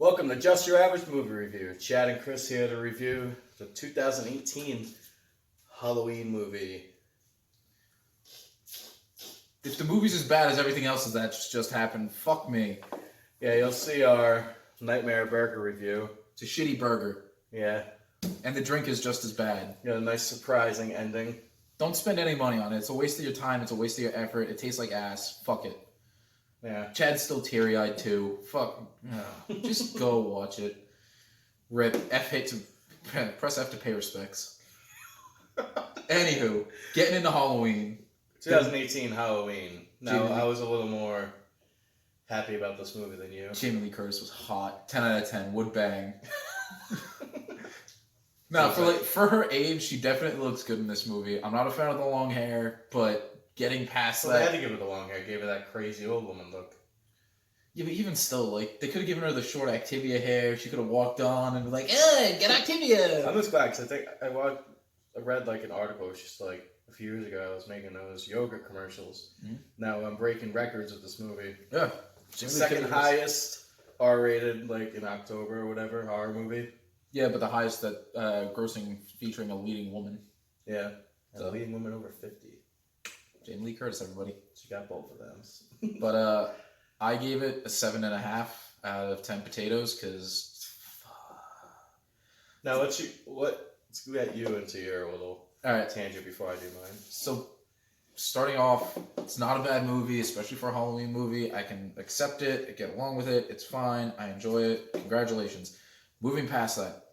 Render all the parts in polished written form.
Welcome to Just Your Average Movie Review. Chad and Chris here to review the 2018 Halloween movie. If the movie's as bad as everything else that's just happened, fuck me. Yeah, you'll see our Nightmare Burger review. It's a shitty burger. Yeah. And the drink is just as bad. Got a nice surprising ending. Don't spend any money on it. It's a waste of your time. It's a waste of your effort. It tastes like ass. Fuck it. Yeah. Chad's still teary-eyed too. Fuck. Just go watch it. Rip. Press F to pay respects. Anywho, getting into Halloween. 2018 Halloween. Now, I was a little more happy about this movie than you. Jamie Lee Curtis was hot. 10 out of 10. Would bang. No, for her age, she definitely looks good in this movie. I'm not a fan of the long hair, but getting past that... They had to give her the long hair. Gave her that crazy old woman look. Yeah, but even still, like, they could have given her the short Activia hair. She could have walked on and be like, "Hey, get Activia!" I'm just glad, because I think I read, like, an article. It was just, like, a few years ago, I was making those yogurt commercials. Mm-hmm. Now I'm breaking records with this movie. Yeah. Second highest R-rated, like, in October or whatever, horror movie. Yeah, but the highest that grossing featuring a leading woman. Yeah. And a leading woman over 50. Jamie Lee Curtis, everybody. She got both of them. But I gave it a 7.5 out of 10 potatoes, because... Now, let's get you into your little tangent before I do mine. So, starting off, it's not a bad movie, especially for a Halloween movie. I can accept it, get along with it, it's fine, I enjoy it, congratulations. Moving past that,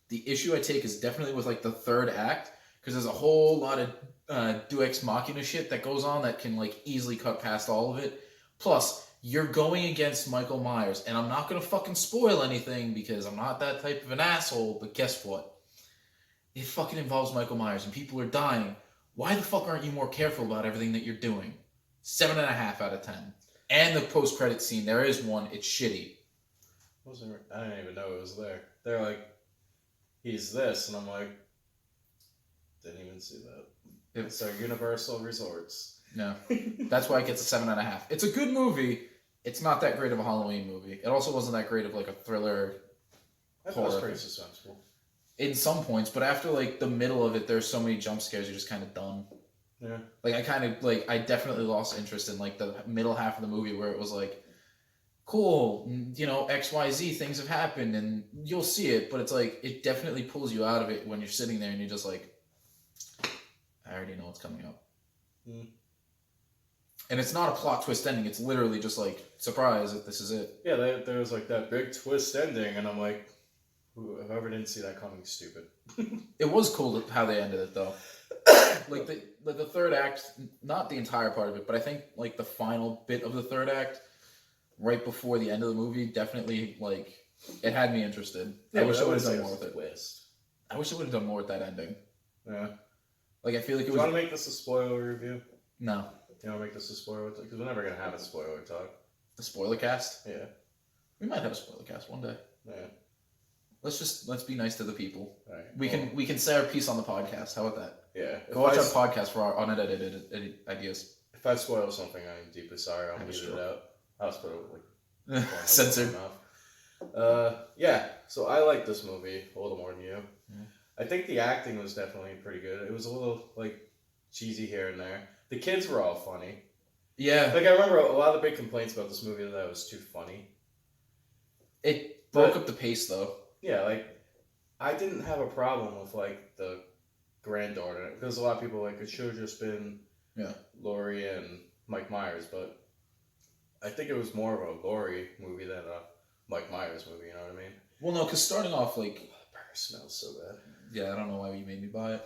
the issue I take is definitely with, like, the third act, because there's a whole lot of Deus Ex Machina shit that goes on that can, like, easily cut past all of it. Plus, you're going against Michael Myers, and I'm not going to fucking spoil anything because I'm not that type of an asshole, but guess what? It fucking involves Michael Myers, and people are dying. Why the fuck aren't you more careful about everything that you're doing? 7.5 out of 10. And the post-credit scene, there is one, it's shitty. I didn't even know it was there. They're like, he's this, and I'm like, didn't even see that. It's our Universal Resorts. No. That's why it gets a 7.5. It's a good movie. It's not that great of a Halloween movie. It also wasn't that great of, like, a thriller horror. That's pretty suspenseful. In some points, but after, like, the middle of it, there's so many jump scares, you're just kind of done. Yeah. Like, I definitely lost interest in, like, the middle half of the movie where it was like, cool, you know, XYZ things have happened, and you'll see it, but it's like, it definitely pulls you out of it when you're sitting there and you're just like, I already know what's coming up. Mm. And it's not a plot twist ending, it's literally just like, surprise, this is it. Yeah, there was like that big twist ending, and I'm like, whoever didn't see that coming, stupid. It was cool how they ended it, though. Like the third act, not the entire part of it, but I think like the final bit of the third act, right before the end of the movie, definitely, like, it had me interested. Yeah, I wish I would have done done more with it. Twist. I wish I would have done more with that ending. Yeah. Like, I feel like it was... Do you want to make this a spoiler review? No. You want to make this a spoiler talk? Because we're never going to have a spoiler talk. A spoiler cast? Yeah. We might have a spoiler cast one day. Yeah. Let's be nice to the people. All right. We can say our piece on the podcast. How about that? Yeah. Go watch our podcast for our unedited ideas. If I spoil something, I'm deeply sorry. I'll leave it out. I'll spoil it like censored. Yeah. So I like this movie a little more than you. Yeah. I think the acting was definitely pretty good. It was a little like cheesy here and there. The kids were all funny. Yeah. Like I remember a lot of the big complaints about this movie that it was too funny. It broke up the pace though. Yeah, like I didn't have a problem with like the granddaughter because a lot of people like it should have just been Laurie and Mike Myers, but I think it was more of a Laurie movie than a Mike Myers movie. You know what I mean? Well, no, because starting off like burger smells so bad. Yeah, I don't know why you made me buy it,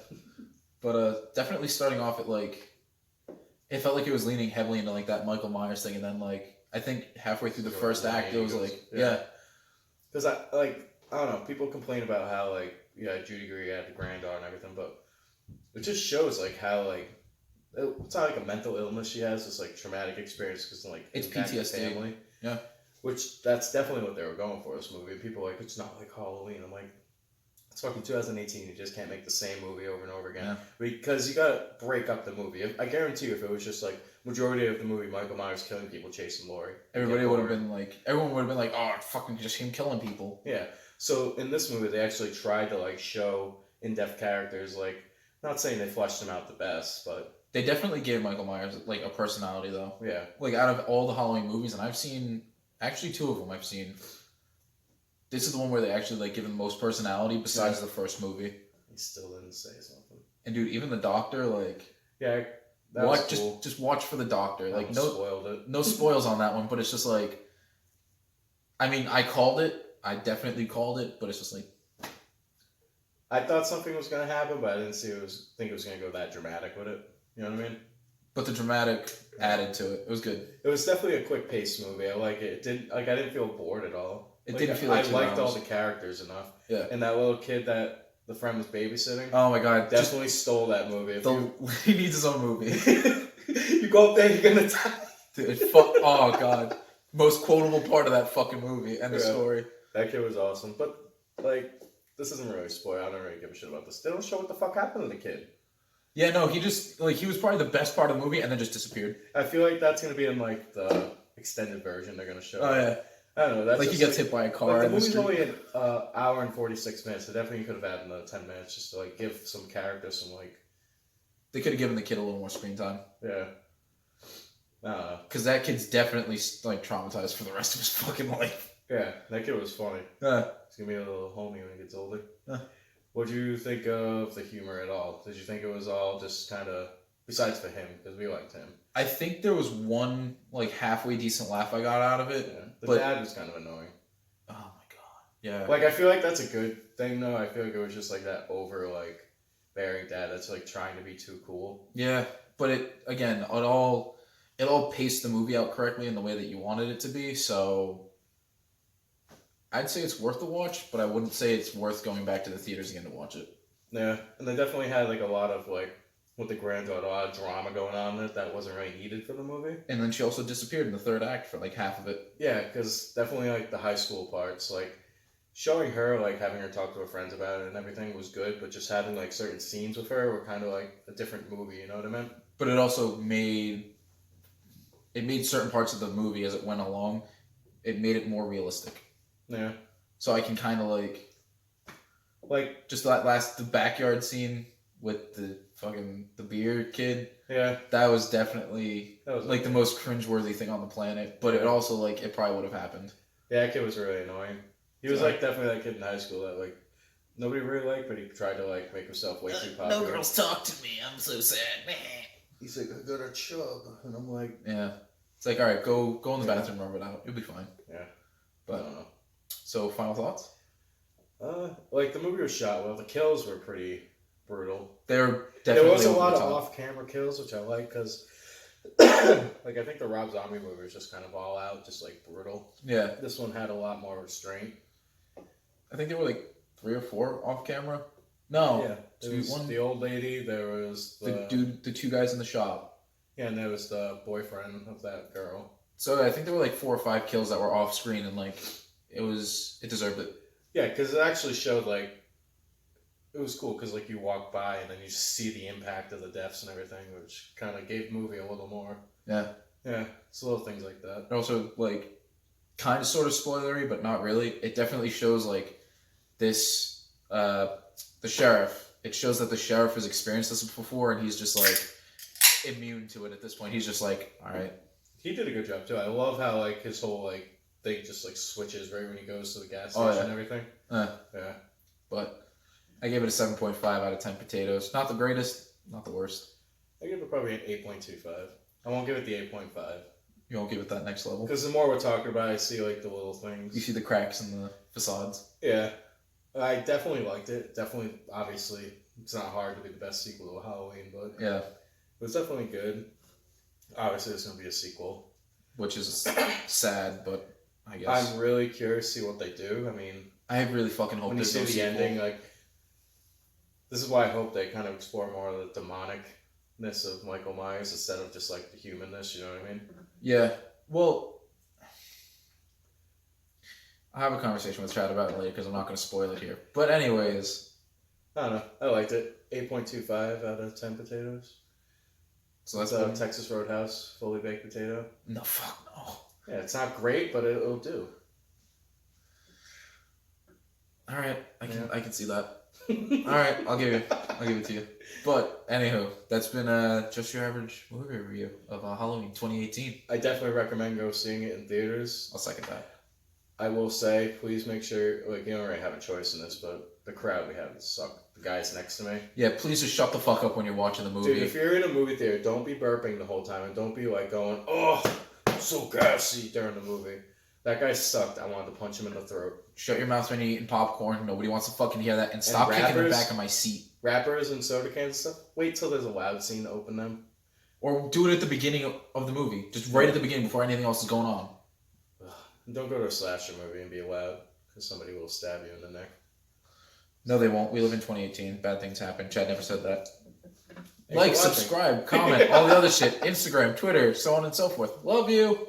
but definitely starting off at like it felt like it was leaning heavily into like that Michael Myers thing, and then like I think halfway through the first act, it was like because I don't know, people complain about how like Judy Greer had the granddaughter and everything, but it just shows like how like it's not like a mental illness she has, it's like traumatic experience because like it's PTSD. Family. Yeah, which that's definitely what they were going for this movie. And people are like, it's not like Halloween. I'm like, It's fucking 2018. You just can't make the same movie over and over again because you gotta break up the movie. I guarantee you, if it was just like majority of the movie, Michael Myers killing people, chasing Laurie, everyone would have been like, oh, fucking just him killing people. Yeah. So in this movie, they actually tried to like show in-depth characters. Like, not saying they fleshed them out the best, but they definitely gave Michael Myers like a personality, though. Yeah. Like out of all the Halloween movies, and I've seen actually 2 of them. I've seen. This is the one where they actually like give him the most personality besides the first movie. He still didn't say something. And dude, even the doctor, like that was cool. Just watch for the doctor. Like spoiled it. No spoils on that one, but it's just like, I mean, I called it. I definitely called it, but it's just like. I thought something was gonna happen, but I didn't think it was gonna go that dramatic with it. You know what I mean? But the dramatic added to it. It was good. It was definitely a quick paced movie. I like it. I didn't feel bored at all. It didn't feel like I liked all the characters enough. Yeah. And that little kid that the friend was babysitting. Oh my god! Definitely stole that movie. He needs his own movie. You go up there, you're gonna die. Dude, oh god! Most quotable part of that fucking movie and the story. That kid was awesome, but like, this isn't really a spoiler. I don't really give a shit about this. They don't show what the fuck happened to the kid. Yeah, no, he just he was probably the best part of the movie, and then just disappeared. I feel like that's gonna be in like the extended version they're gonna show. Oh yeah. I don't know. That's like he gets hit by a car. Like, the movie's only an hour and 46 minutes. They definitely could have added another 10 minutes just to like give some characters some like. They could have given the kid a little more screen time. Yeah. Because that kid's definitely like traumatized for the rest of his fucking life. Yeah, that kid was funny. He's gonna be a little homie when he gets older. What do you think of the humor at all? Did you think it was all just kind of besides for him because we liked him? I think there was one like halfway decent laugh I got out of it. Yeah. The dad was kind of annoying. Oh my god. Yeah. Like I feel like that's a good thing though. I feel like it was just like that over like bearing dad that's like trying to be too cool. Yeah, but it all paced the movie out correctly in the way that you wanted it to be. So I'd say it's worth the watch, but I wouldn't say it's worth going back to the theaters again to watch it. Yeah, and they definitely had like a lot of like. With the granddaughter, a lot of drama going on in it that wasn't really needed for the movie. And then she also disappeared in the third act for like half of it. Yeah, because definitely like the high school parts, like showing her, like having her talk to her friends about it and everything was good, but just having like certain scenes with her were kind of like a different movie, you know what I mean? But it also made certain parts of the movie as it went along, it made it more realistic. Yeah. So I can kind of like just the backyard scene with the beer kid. Yeah. That was definitely like the most cringeworthy thing on the planet. But it also like it probably would have happened. Yeah, that kid was really annoying. He was like definitely that kid in high school that like nobody really liked, but he tried to like make himself way too popular. No girls talk to me. I'm so sad. He's like, I got a chub, and I'm like, yeah. It's like, all right, go in the bathroom, rub it out. You'll be fine. Yeah. But I don't know. So final thoughts? Like the movie was shot well. The kills were pretty brutal. There was a lot of off-camera kills, which I like because, like, I think the Rob Zombie movie was just kind of all out, just like brutal. Yeah. This one had a lot more restraint. I think there were like 3 or 4 off-camera. No. Yeah. There was the old lady. There was the dude, the 2 guys in the shop. Yeah, and there was the boyfriend of that girl. So I think there were like 4 or 5 kills that were off-screen, and like it deserved it. Yeah, because it actually showed like. It was cool because like you walk by and then you see the impact of the deaths and everything, which kind of gave the movie a little more. Yeah. Yeah, it's little things like that. It also like kind of sort of spoilery, but not really. It definitely shows like this the sheriff. It shows that the sheriff has experienced this before, and he's just like immune to it at this point. He's just like, all right. He did a good job too. I love how like his whole like thing just like switches right when he goes to the gas station and everything. Yeah. But I gave it a 7.5 out of 10 potatoes. Not the greatest, not the worst. I give it probably an 8.25. I won't give it the 8.5. You won't give it that next level? Because the more we're talking about it, I see like the little things. You see the cracks in the facades. Yeah. I definitely liked it. Definitely, obviously, it's not hard to be the best sequel to Halloween, but yeah, it was definitely good. Obviously, there's going to be a sequel. Which is sad, but I guess. I'm really curious to see what they do. I mean... I really fucking hope there's no sequel. When you see the ending, like... This is why I hope they kind of explore more of the demonicness of Michael Myers instead of just like the humanness, you know what I mean? Yeah. Well, I'll have a conversation with Chad about it later because I'm not going to spoil it here. But anyways. I don't know. I liked it. 8.25 out of 10 potatoes. So that's a Texas Roadhouse fully baked potato. No, fuck no. Yeah, it's not great, but it'll do. All right, I can see that. All right, I'll give it to you. But anywho, that's been just your average movie review of Halloween 2018. I definitely recommend go seeing it in theaters. I'll second that. I will say, please make sure, like, you don't really have a choice in this, but the crowd we have suck. The guys next to me. Yeah, please just shut the fuck up when you're watching the movie. Dude, if you're in a movie theater, don't be burping the whole time, and don't be like going, oh, I'm so gassy during the movie. That guy sucked. I wanted to punch him in the throat. Shut your mouth when you're eating popcorn. Nobody wants to fucking hear that. And stop kicking the back of my seat. Rappers and soda cans and stuff, wait till there's a loud scene to open them. Or do it at the beginning of the movie. Just right at the beginning before anything else is going on. Don't go to a slasher movie and be loud, because somebody will stab you in the neck. No, they won't. We live in 2018. Bad things happen. Chad never said that. Like, subscribe, comment, all the other shit. Instagram, Twitter, so on and so forth. Love you.